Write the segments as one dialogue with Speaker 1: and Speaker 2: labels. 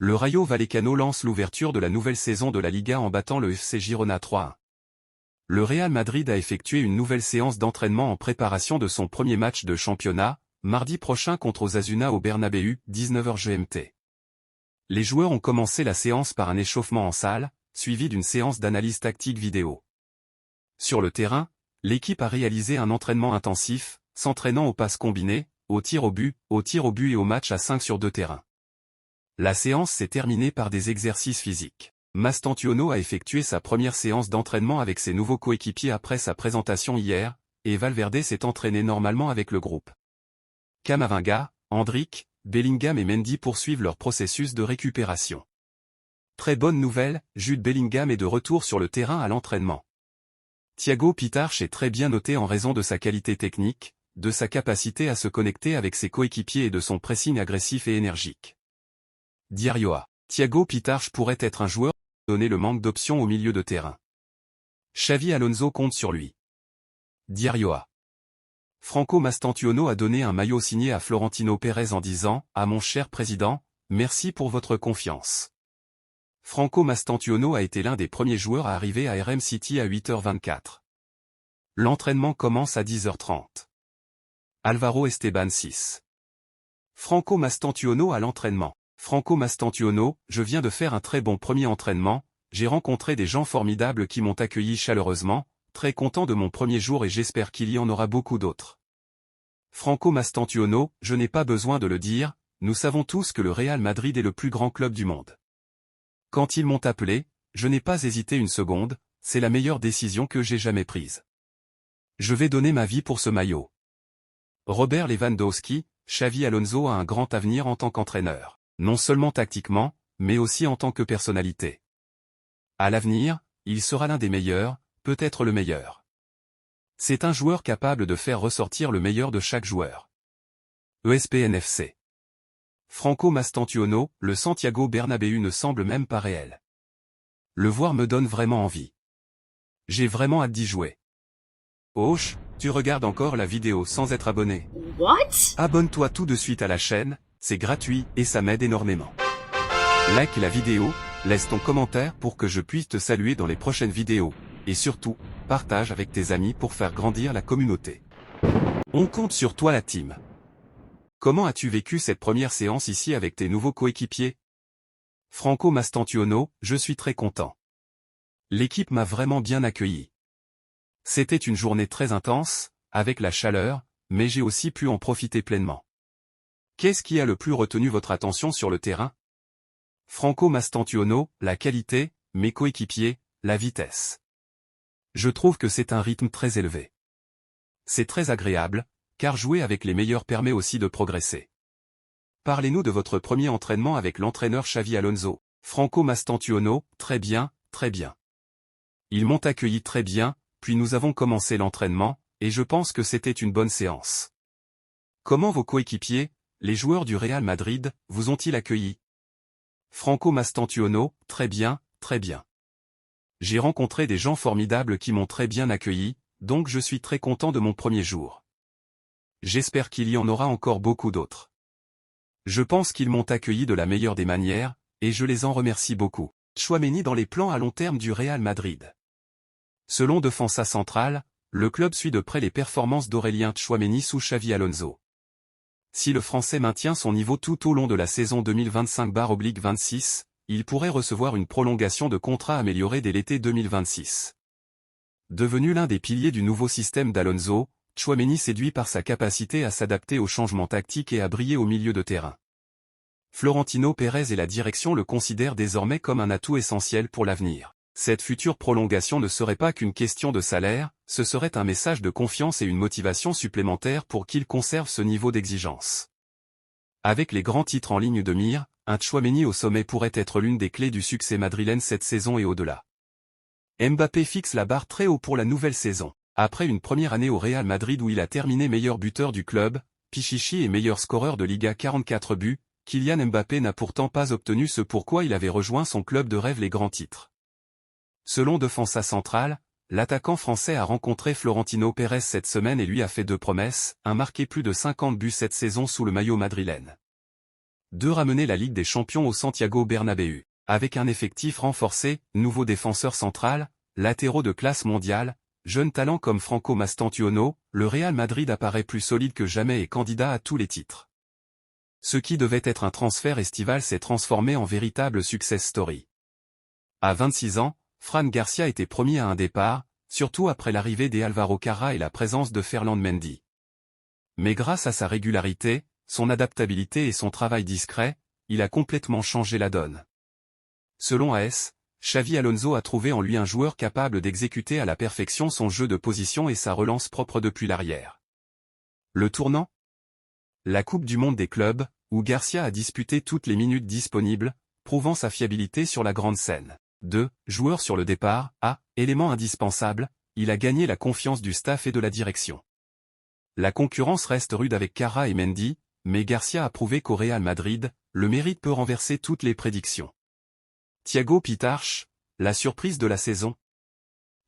Speaker 1: Le Rayo Vallecano lance l'ouverture de la nouvelle saison de la Liga en battant le FC Girona 3-1. Le Real Madrid a effectué une nouvelle séance d'entraînement en préparation de son premier match de championnat, mardi prochain contre Osasuna au Bernabéu, 19h GMT. Les joueurs ont commencé la séance par un échauffement en salle, suivi d'une séance d'analyse tactique vidéo. Sur le terrain, l'équipe a réalisé un entraînement intensif, s'entraînant aux passes combinées, aux tirs au but et au match à 5 sur 2 terrains. La séance s'est terminée par des exercices physiques. Mastantuono a effectué sa première séance d'entraînement avec ses nouveaux coéquipiers après sa présentation hier, et Valverde s'est entraîné normalement avec le groupe. Camavinga, Endrick, Bellingham et Mendy poursuivent leur processus de récupération. Très bonne nouvelle, Jude Bellingham est de retour sur le terrain à l'entraînement. Thiago Pitarch est très bien noté en raison de sa qualité technique, de sa capacité à se connecter avec ses coéquipiers et de son pressing agressif et énergique. Diarioa. Thiago Pitarch pourrait être un joueur qui donner le manque d'options au milieu de terrain. Xavi Alonso compte sur lui. Diarioa. Franco Mastantuono a donné un maillot signé à Florentino Pérez en disant « À mon cher président, merci pour votre confiance ». Franco Mastantuono a été l'un des premiers joueurs à arriver à RM City à 8h24. L'entraînement commence à 10h30. Álvaro Esteban 6. Franco Mastantuono à l'entraînement. Franco Mastantuono, je viens de faire un très bon premier entraînement, j'ai rencontré des gens formidables qui m'ont accueilli chaleureusement, très content de mon premier jour et j'espère qu'il y en aura beaucoup d'autres. Franco Mastantuono, je n'ai pas besoin de le dire, nous savons tous que le Real Madrid est le plus grand club du monde. Quand ils m'ont appelé, je n'ai pas hésité une seconde, c'est la meilleure décision que j'ai jamais prise. Je vais donner ma vie pour ce maillot. Robert Lewandowski, Xavi Alonso a un grand avenir en tant qu'entraîneur. Non seulement tactiquement, mais aussi en tant que personnalité. À l'avenir, il sera l'un des meilleurs, peut-être le meilleur. C'est un joueur capable de faire ressortir le meilleur de chaque joueur. ESPNFC. Franco Mastantuono, le Santiago Bernabéu ne semble même pas réel. Le voir me donne vraiment envie. J'ai vraiment hâte d'y jouer. Hoche, tu regardes encore la vidéo sans être abonné.
Speaker 2: What?
Speaker 1: Abonne-toi tout de suite à la chaîne. C'est gratuit et ça m'aide énormément. Like la vidéo, laisse ton commentaire pour que je puisse te saluer dans les prochaines vidéos, et surtout, partage avec tes amis pour faire grandir la communauté. On compte sur toi la team. Comment as-tu vécu cette première séance ici avec tes nouveaux coéquipiers? Franco Mastantuono, je suis très content. L'équipe m'a vraiment bien accueilli. C'était une journée très intense, avec la chaleur, mais j'ai aussi pu en profiter pleinement. Qu'est-ce qui a le plus retenu votre attention sur le terrain? Franco Mastantuono, la qualité, mes coéquipiers, la vitesse. Je trouve que c'est un rythme très élevé. C'est très agréable, car jouer avec les meilleurs permet aussi de progresser. Parlez-nous de votre premier entraînement avec l'entraîneur Xavi Alonso. Franco Mastantuono, très bien, très bien. Ils m'ont accueilli très bien, puis nous avons commencé l'entraînement, et je pense que c'était une bonne séance. Comment vos coéquipiers, les joueurs du Real Madrid, vous ont-ils accueilli? Franco Mastantuono, très bien, très bien. J'ai rencontré des gens formidables qui m'ont très bien accueilli, donc je suis très content de mon premier jour. J'espère qu'il y en aura encore beaucoup d'autres. Je pense qu'ils m'ont accueilli de la meilleure des manières, et je les en remercie beaucoup. Tchouaméni dans les plans à long terme du Real Madrid. Selon Defensa Central, le club suit de près les performances d'Aurélien Tchouaméni sous Xavi Alonso. Si le Français maintient son niveau tout au long de la saison 2025/26, il pourrait recevoir une prolongation de contrat améliorée dès l'été 2026. Devenu l'un des piliers du nouveau système d'Alonso, Tchouaméni séduit par sa capacité à s'adapter aux changements tactiques et à briller au milieu de terrain. Florentino Pérez et la direction le considèrent désormais comme un atout essentiel pour l'avenir. Cette future prolongation ne serait pas qu'une question de salaire, ce serait un message de confiance et une motivation supplémentaire pour qu'il conserve ce niveau d'exigence. Avec les grands titres en ligne de mire, un Tchouaméni au sommet pourrait être l'une des clés du succès madrilène cette saison et au-delà. Mbappé fixe la barre très haut pour la nouvelle saison. Après une première année au Real Madrid où il a terminé meilleur buteur du club, Pichichi et meilleur scoreur de Liga 44 buts, Kylian Mbappé n'a pourtant pas obtenu ce pourquoi il avait rejoint son club de rêve les grands titres. Selon Defensa Central, l'attaquant français a rencontré Florentino Pérez cette semaine et lui a fait deux promesses, marquer plus de 50 buts cette saison sous le maillot madrilène. 2. Ramener la Ligue des Champions au Santiago Bernabéu. Avec un effectif renforcé, nouveau défenseur central, latéraux de classe mondiale, jeunes talents comme Franco Mastantuono, le Real Madrid apparaît plus solide que jamais et candidat à tous les titres. Ce qui devait être un transfert estival s'est transformé en véritable success story. À 26 ans, Fran Garcia était promis à un départ, surtout après l'arrivée des Alvaro Carra et la présence de Ferland Mendy. Mais grâce à sa régularité, son adaptabilité et son travail discret, il a complètement changé la donne. Selon AS, Xavi Alonso a trouvé en lui un joueur capable d'exécuter à la perfection son jeu de position et sa relance propre depuis l'arrière. Le tournant ? La Coupe du Monde des clubs, où Garcia a disputé toutes les minutes disponibles, prouvant sa fiabilité sur la grande scène. 2. Joueur sur le départ. Élément indispensable, il a gagné la confiance du staff et de la direction. La concurrence reste rude avec Carra et Mendy, mais Garcia a prouvé qu'au Real Madrid, le mérite peut renverser toutes les prédictions. Thiago Pitarch, la surprise de la saison.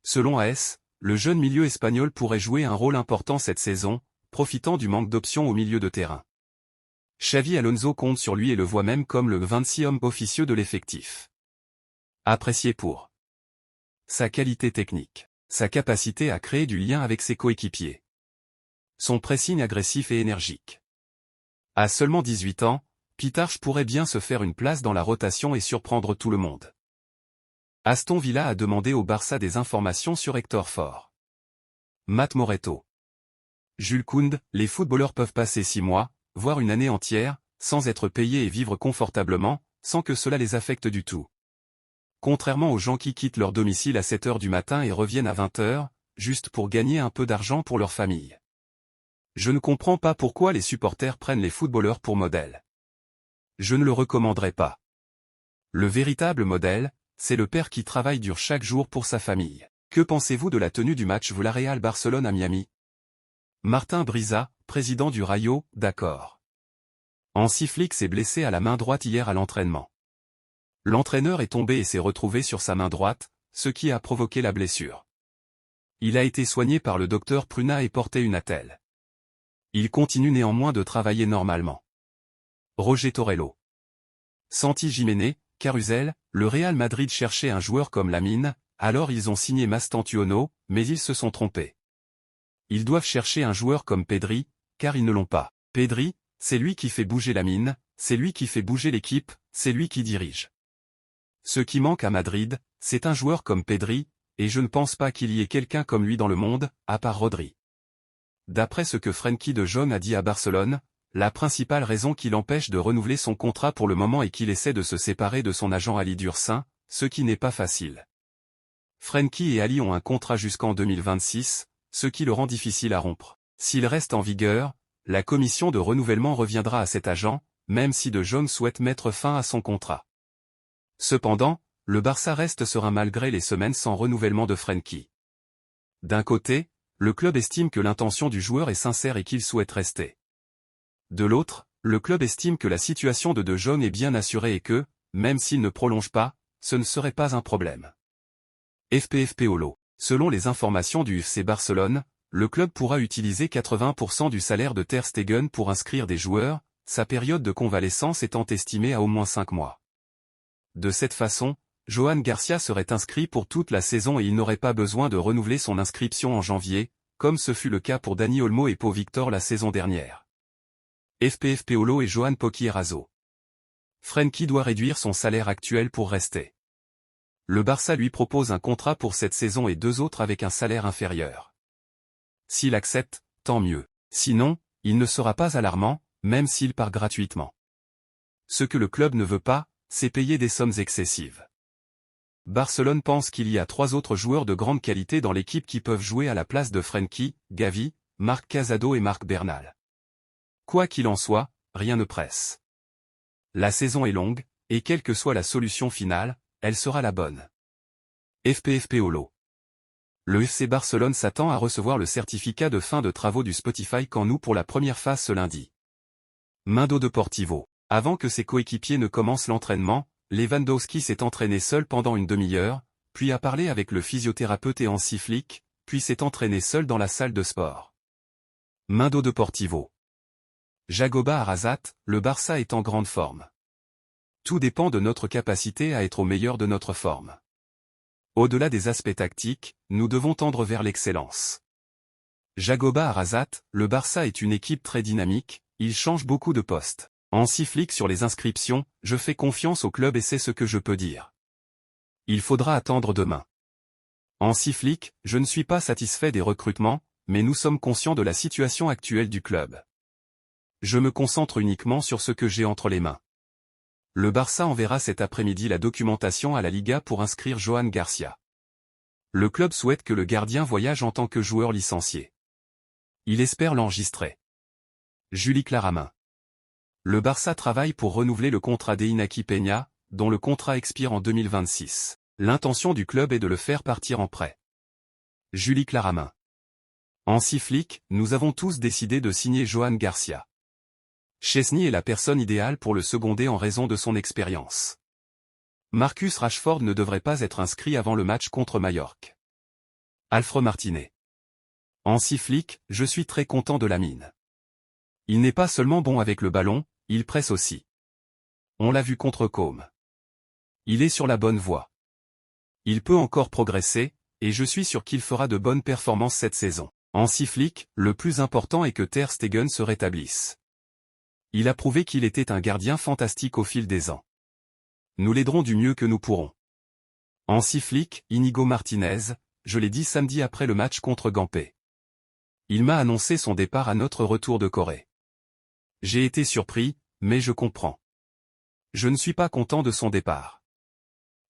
Speaker 1: Selon AS, le jeune milieu espagnol pourrait jouer un rôle important cette saison, profitant du manque d'options au milieu de terrain. Xavi Alonso compte sur lui et le voit même comme le 26e officieux de l'effectif. Apprécié pour sa qualité technique, sa capacité à créer du lien avec ses coéquipiers, son pressing agressif et énergique. À seulement 18 ans, Pitarch pourrait bien se faire une place dans la rotation et surprendre tout le monde. Aston Villa a demandé au Barça des informations sur Hector Ford. Matt Moretto. Jules Koundé, les footballeurs peuvent passer 6 mois, voire une année entière, sans être payés et vivre confortablement, sans que cela les affecte du tout. Contrairement aux gens qui quittent leur domicile à 7 heures du matin et reviennent à 20 heures, juste pour gagner un peu d'argent pour leur famille. Je ne comprends pas pourquoi les supporters prennent les footballeurs pour modèle. Je ne le recommanderais pas. Le véritable modèle, c'est le père qui travaille dur chaque jour pour sa famille. Que pensez-vous de la tenue du match Villarreal-Barcelone à Miami? Martin Brisa, président du Rayo, d'accord. Hansi Flick s'est blessé à la main droite hier à l'entraînement. L'entraîneur est tombé et s'est retrouvé sur sa main droite, ce qui a provoqué la blessure. Il a été soigné par le docteur Pruna et porté une attelle. Il continue néanmoins de travailler normalement. Roger Torello. Santi Giménez, Carousel, le Real Madrid cherchait un joueur comme Lamine, alors ils ont signé Mastantuono, mais ils se sont trompés. Ils doivent chercher un joueur comme Pedri, car ils ne l'ont pas. Pedri, c'est lui qui fait bouger Lamine, c'est lui qui fait bouger l'équipe, c'est lui qui dirige. Ce qui manque à Madrid, c'est un joueur comme Pedri, et je ne pense pas qu'il y ait quelqu'un comme lui dans le monde, à part Rodri. D'après ce que Frenkie de Jong a dit à Barcelone, la principale raison qui l'empêche de renouveler son contrat pour le moment est qu'il essaie de se séparer de son agent Ali Dursin, ce qui n'est pas facile. Frenkie et Ali ont un contrat jusqu'en 2026, ce qui le rend difficile à rompre. S'il reste en vigueur, la commission de renouvellement reviendra à cet agent, même si De Jong souhaite mettre fin à son contrat. Cependant, le Barça reste serein malgré les semaines sans renouvellement de Frenkie. D'un côté, le club estime que l'intention du joueur est sincère et qu'il souhaite rester. De l'autre, le club estime que la situation de Jong est bien assurée et que, même s'il ne prolonge pas, ce ne serait pas un problème. FPFPolo. Selon les informations du FC Barcelone, le club pourra utiliser 80% du salaire de Ter Stegen pour inscrire des joueurs, sa période de convalescence étant estimée à au moins 5 mois. De cette façon, Johan Garcia serait inscrit pour toute la saison et il n'aurait pas besoin de renouveler son inscription en janvier, comme ce fut le cas pour Dani Olmo et Pau Victor la saison dernière. FPFPolo et Johan Poquierazo. Frenkie doit réduire son salaire actuel pour rester. Le Barça lui propose un contrat pour cette saison et 2 autres avec un salaire inférieur. S'il accepte, tant mieux. Sinon, il ne sera pas alarmant, même s'il part gratuitement. Ce que le club ne veut pas, c'est payer des sommes excessives. Barcelone pense qu'il y a 3 autres joueurs de grande qualité dans l'équipe qui peuvent jouer à la place de Frenkie, Gavi, Marc Casado et Marc Bernal. Quoi qu'il en soit, rien ne presse. La saison est longue, et quelle que soit la solution finale, elle sera la bonne. FPFPolo. Le FC Barcelone s'attend à recevoir le certificat de fin de travaux du Spotify Camp Nou pour la première phase ce lundi. Mundo Deportivo. Avant que ses coéquipiers ne commencent l'entraînement, Lewandowski s'est entraîné seul pendant une demi-heure, puis a parlé avec le physiothérapeute et Hansi Flick, puis s'est entraîné seul dans la salle de sport. Mundo Deportivo. Jagoba Arrasate, le Barça est en grande forme. Tout dépend de notre capacité à être au meilleur de notre forme. Au-delà des aspects tactiques, nous devons tendre vers l'excellence. Jagoba Arrasate, le Barça est une équipe très dynamique, il change beaucoup de postes. Hansi Flick sur les inscriptions, je fais confiance au club et c'est ce que je peux dire. Il faudra attendre demain. Hansi Flick, je ne suis pas satisfait des recrutements, mais nous sommes conscients de la situation actuelle du club. Je me concentre uniquement sur ce que j'ai entre les mains. Le Barça enverra cet après-midi la documentation à la Liga pour inscrire Johan Garcia. Le club souhaite que le gardien voyage en tant que joueur licencié. Il espère l'enregistrer. Julie Claramin. Le Barça travaille pour renouveler le contrat d'Inaki Peña, dont le contrat expire en 2026. L'intention du club est de le faire partir en prêt. Julie Claramin. Hansi Flick, nous avons tous décidé de signer Johan Garcia. Chesney est la personne idéale pour le seconder en raison de son expérience. Marcus Rashford ne devrait pas être inscrit avant le match contre Majorque. Alfred Martinet. Hansi Flick, je suis très content de Lamine. Il n'est pas seulement bon avec le ballon, il presse aussi. On l'a vu contre Côme. Il est sur la bonne voie. Il peut encore progresser, et je suis sûr qu'il fera de bonnes performances cette saison. Hansi Flick, le plus important est que Ter Stegen se rétablisse. Il a prouvé qu'il était un gardien fantastique au fil des ans. Nous l'aiderons du mieux que nous pourrons. Hansi Flick, Inigo Martinez, je l'ai dit samedi après le match contre Gampé. Il m'a annoncé son départ à notre retour de Corée. J'ai été surpris, mais je comprends. Je ne suis pas content de son départ.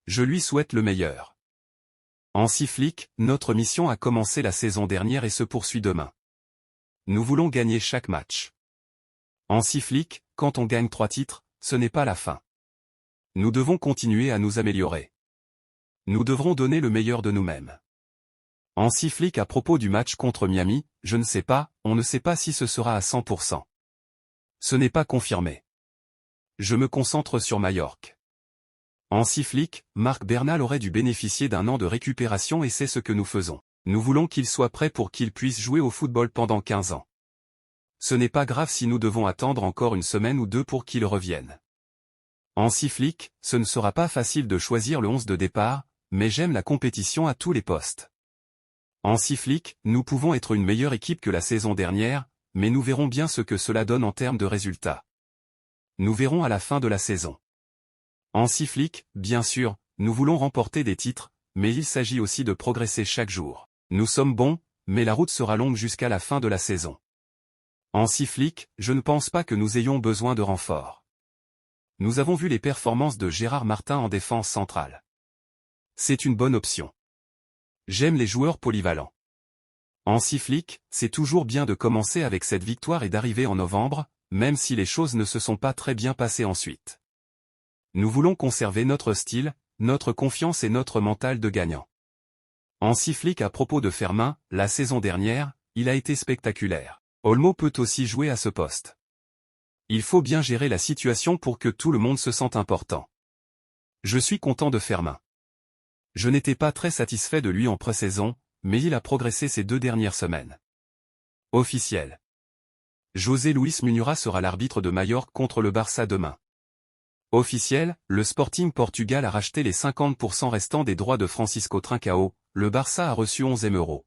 Speaker 1: Je lui souhaite le meilleur. Hansi Flick, notre mission a commencé la saison dernière et se poursuit demain. Nous voulons gagner chaque match. Hansi Flick, quand on gagne 3 titres, ce n'est pas la fin. Nous devons continuer à nous améliorer. Nous devrons donner le meilleur de nous-mêmes. Hansi Flick à propos du match contre Miami, je ne sais pas, on ne sait pas si ce sera à 100%. Ce n'est pas confirmé. Je me concentre sur Majorque. Hansi Flick, Marc Bernal aurait dû bénéficier d'un an de récupération et c'est ce que nous faisons. Nous voulons qu'il soit prêt pour qu'il puisse jouer au football pendant 15 ans. Ce n'est pas grave si nous devons attendre encore une semaine ou 2 pour qu'il revienne. Hansi Flick, ce ne sera pas facile de choisir le 11 de départ, mais j'aime la compétition à tous les postes. Hansi Flick, nous pouvons être une meilleure équipe que la saison dernière, mais nous verrons bien ce que cela donne en termes de résultats. Nous verrons à la fin de la saison. Hansi Flick, bien sûr, nous voulons remporter des titres, mais il s'agit aussi de progresser chaque jour. Nous sommes bons, mais la route sera longue jusqu'à la fin de la saison. Hansi Flick, je ne pense pas que nous ayons besoin de renforts. Nous avons vu les performances de Gérard Martin en défense centrale. C'est une bonne option. J'aime les joueurs polyvalents. Hansi Flick, c'est toujours bien de commencer avec cette victoire et d'arriver en novembre, même si les choses ne se sont pas très bien passées ensuite. Nous voulons conserver notre style, notre confiance et notre mental de gagnant. Hansi Flick à propos de Fermin, la saison dernière, il a été spectaculaire. Olmo peut aussi jouer à ce poste. Il faut bien gérer la situation pour que tout le monde se sente important. Je suis content de Fermin. Je n'étais pas très satisfait de lui en pré-saison, mais il a progressé ces 2 dernières semaines. Officiel. José Luis Munira sera l'arbitre de Majorque contre le Barça demain. Officiel, le Sporting Portugal a racheté les 50% restants des droits de Francisco Trincao, le Barça a reçu 11 €.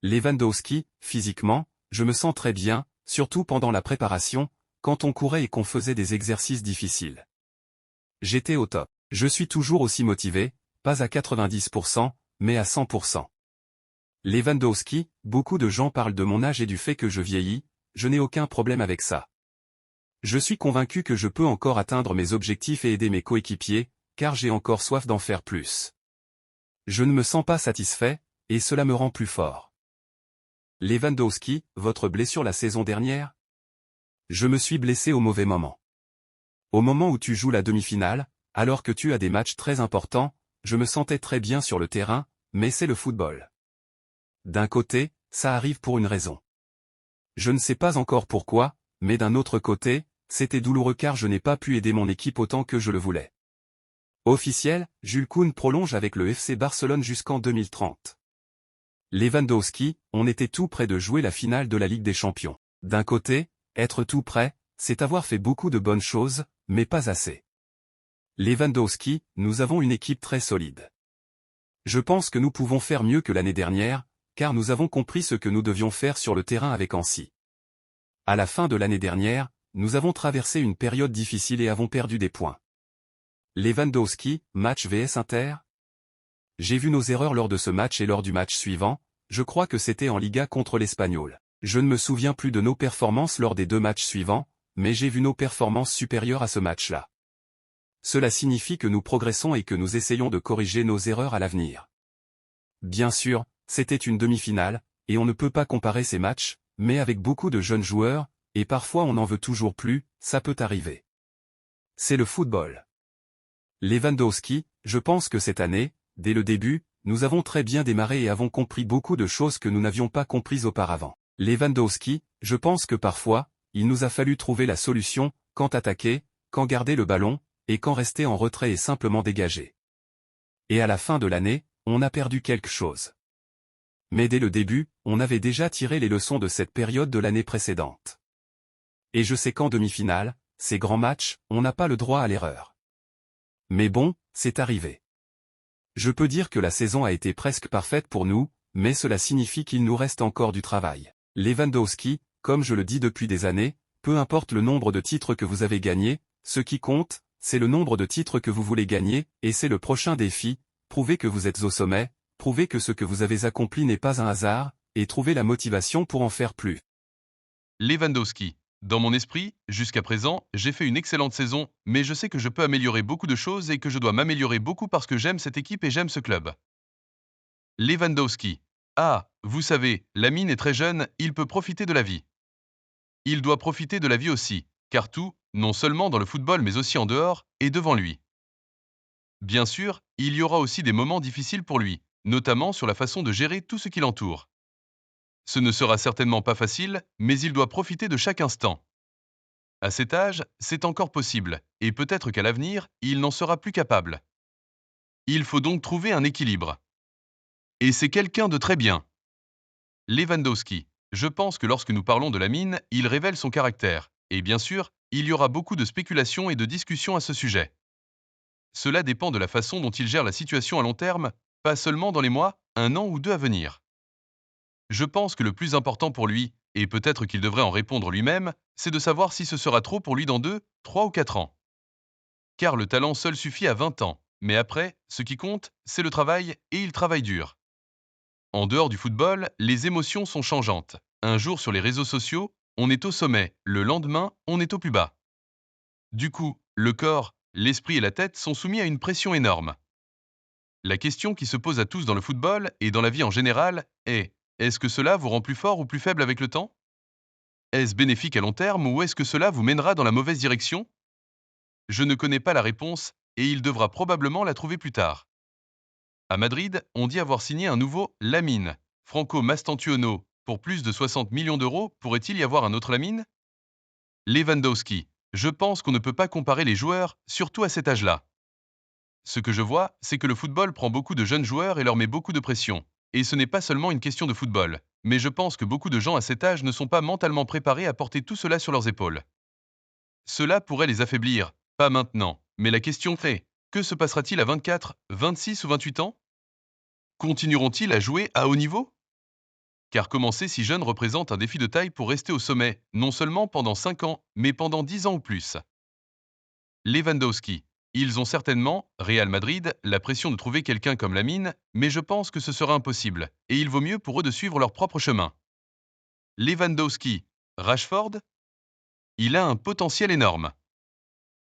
Speaker 1: Lewandowski, physiquement, je me sens très bien, surtout pendant la préparation, quand on courait et qu'on faisait des exercices difficiles. J'étais au top. Je suis toujours aussi motivé, pas à 90%, mais à 100%. Lewandowski, beaucoup de gens parlent de mon âge et du fait que je vieillis, je n'ai aucun problème avec ça. Je suis convaincu que je peux encore atteindre mes objectifs et aider mes coéquipiers, car j'ai encore soif d'en faire plus. Je ne me sens pas satisfait, et cela me rend plus fort. Lewandowski, votre blessure la saison dernière? Je me suis blessé au mauvais moment. Au moment où tu joues la demi-finale, alors que tu as des matchs très importants, je me sentais très bien sur le terrain, mais c'est le football. D'un côté, ça arrive pour une raison. Je ne sais pas encore pourquoi, mais d'un autre côté, c'était douloureux car je n'ai pas pu aider mon équipe autant que je le voulais. Officiel, Jules Koundé prolonge avec le FC Barcelone jusqu'en 2030. Lewandowski, on était tout près de jouer la finale de la Ligue des Champions. D'un côté, Être tout prêt, c'est avoir fait beaucoup de bonnes choses, mais pas assez. Lewandowski, nous avons une équipe très solide. Je pense que nous pouvons faire mieux que l'année dernière, car nous avons compris ce que nous devions faire sur le terrain avec Annecy. À la fin de l'année dernière, nous avons traversé une période difficile et avons perdu des points. Lewandowski, match vs Inter? J'ai vu nos erreurs lors de ce match et lors du match suivant, je crois que c'était en Liga contre l'Espagnol. Je ne me souviens plus de nos performances lors des 2 matchs suivants, mais j'ai vu nos performances supérieures à ce match-là. Cela signifie que nous progressons et que nous essayons de corriger nos erreurs à l'avenir. Bien sûr, c'était une demi-finale, et on ne peut pas comparer ces matchs, mais avec beaucoup de jeunes joueurs, et parfois on en veut toujours plus, ça peut arriver. C'est le football. Lewandowski, je pense que cette année, dès le début, nous avons très bien démarré et avons compris beaucoup de choses que nous n'avions pas comprises auparavant. Lewandowski, je pense que parfois, il nous a fallu trouver la solution, quand attaquer, quand garder le ballon, et quand rester en retrait et simplement dégager. Et à la fin de l'année, on a perdu quelque chose. Mais dès le début, on avait déjà tiré les leçons de cette période de l'année précédente. Et je sais qu'en demi-finale, ces grands matchs, on n'a pas le droit à l'erreur. Mais bon, c'est arrivé. Je peux dire que la saison a été presque parfaite pour nous, mais cela signifie qu'il nous reste encore du travail. Lewandowski, comme je le dis depuis des années, peu importe le nombre de titres que vous avez gagnés, ce qui compte, c'est le nombre de titres que vous voulez gagner, et c'est le prochain défi, prouvez que vous êtes au sommet, prouvez que ce que vous avez accompli n'est pas un hasard, et trouvez la motivation pour en faire plus.
Speaker 2: Lewandowski. Dans mon esprit, jusqu'à présent, j'ai fait une excellente saison, mais je sais que je peux améliorer beaucoup de choses et que je dois m'améliorer beaucoup parce que j'aime cette équipe et j'aime ce club. Lewandowski. Ah, vous savez, Lamine est très jeune, il peut profiter de la vie. Il doit profiter de la vie aussi, car tout, non seulement dans le football mais aussi en dehors, est devant lui. Bien sûr, il y aura aussi des moments difficiles pour lui, notamment sur la façon de gérer tout ce qui l'entoure. Ce ne sera certainement pas facile, mais il doit profiter de chaque instant. À cet âge, c'est encore possible, et peut-être qu'à l'avenir, il n'en sera plus capable. Il faut donc trouver un équilibre. Et c'est quelqu'un de très bien. Lewandowski. Je pense que lorsque nous parlons de Lamine, il révèle son caractère, et bien sûr, il y aura beaucoup de spéculations et de discussions à ce sujet. Cela dépend de la façon dont il gère la situation à long terme, pas seulement dans les mois, 1 an ou 2 à venir. Je pense que le plus important pour lui, et peut-être qu'il devrait en répondre lui-même, c'est de savoir si ce sera trop pour lui dans 2, 3 ou 4 ans. Car le talent seul suffit à 20 ans, mais après, ce qui compte, c'est le travail, et il travaille dur. En dehors du football, les émotions sont changeantes. Un jour sur les réseaux sociaux, on est au sommet, le lendemain, on est au plus bas. Du coup, le corps, l'esprit et la tête sont soumis à une pression énorme. La question qui se pose à tous dans le football et dans la vie en général est: est-ce que cela vous rend plus fort ou plus faible avec le temps? Est-ce bénéfique à long terme ou est-ce que cela vous mènera dans la mauvaise direction? Je ne connais pas la réponse et il devra probablement la trouver plus tard. À Madrid, on dit avoir signé un nouveau Lamine, Franco Mastantuono, pour plus de 60 millions d'euros. Pourrait-il y avoir un autre Lamine? Lewandowski. Je pense qu'on ne peut pas comparer les joueurs, surtout à cet âge-là. Ce que je vois, c'est que le football prend beaucoup de jeunes joueurs et leur met beaucoup de pression. Et ce n'est pas seulement une question de football, mais je pense que beaucoup de gens à cet âge ne sont pas mentalement préparés à porter tout cela sur leurs épaules. Cela pourrait les affaiblir, pas maintenant, mais la question est, que se passera-t-il à 24, 26 ou 28 ans? Continueront-ils à jouer à haut niveau? Car commencer si jeune représente un défi de taille pour rester au sommet, non seulement pendant 5 ans, mais pendant 10 ans ou plus. Lewandowski. Ils ont certainement, Real Madrid, la pression de trouver quelqu'un comme Lamine, mais je pense que ce sera impossible, et il vaut mieux pour eux de suivre leur propre chemin. Lewandowski. Rashford? Il a un potentiel énorme.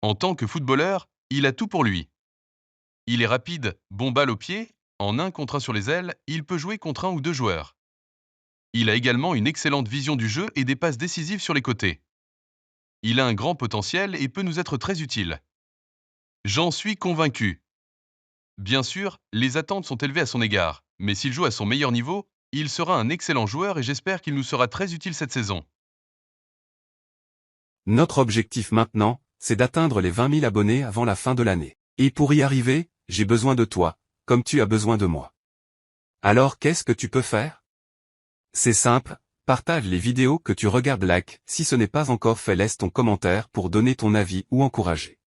Speaker 2: En tant que footballeur, il a tout pour lui. Il est rapide, bon balle au pied, en 1 contre 1 sur les ailes, il peut jouer contre 1 ou 2 joueurs. Il a également une excellente vision du jeu et des passes décisives sur les côtés. Il a un grand potentiel et peut nous être très utile. J'en suis convaincu. Bien sûr, les attentes sont élevées à son égard, mais s'il joue à son meilleur niveau, il sera un excellent joueur et j'espère qu'il nous sera très utile cette saison.
Speaker 1: Notre objectif maintenant, c'est d'atteindre les 20 000 abonnés avant la fin de l'année. Et pour y arriver, j'ai besoin de toi, comme tu as besoin de moi. Alors qu'est-ce que tu peux faire? C'est simple, partage les vidéos que tu regardes, like, si ce n'est pas encore fait, laisse ton commentaire pour donner ton avis ou encourager.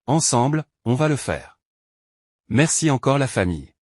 Speaker 1: Ensemble, on va le faire. Merci encore la famille.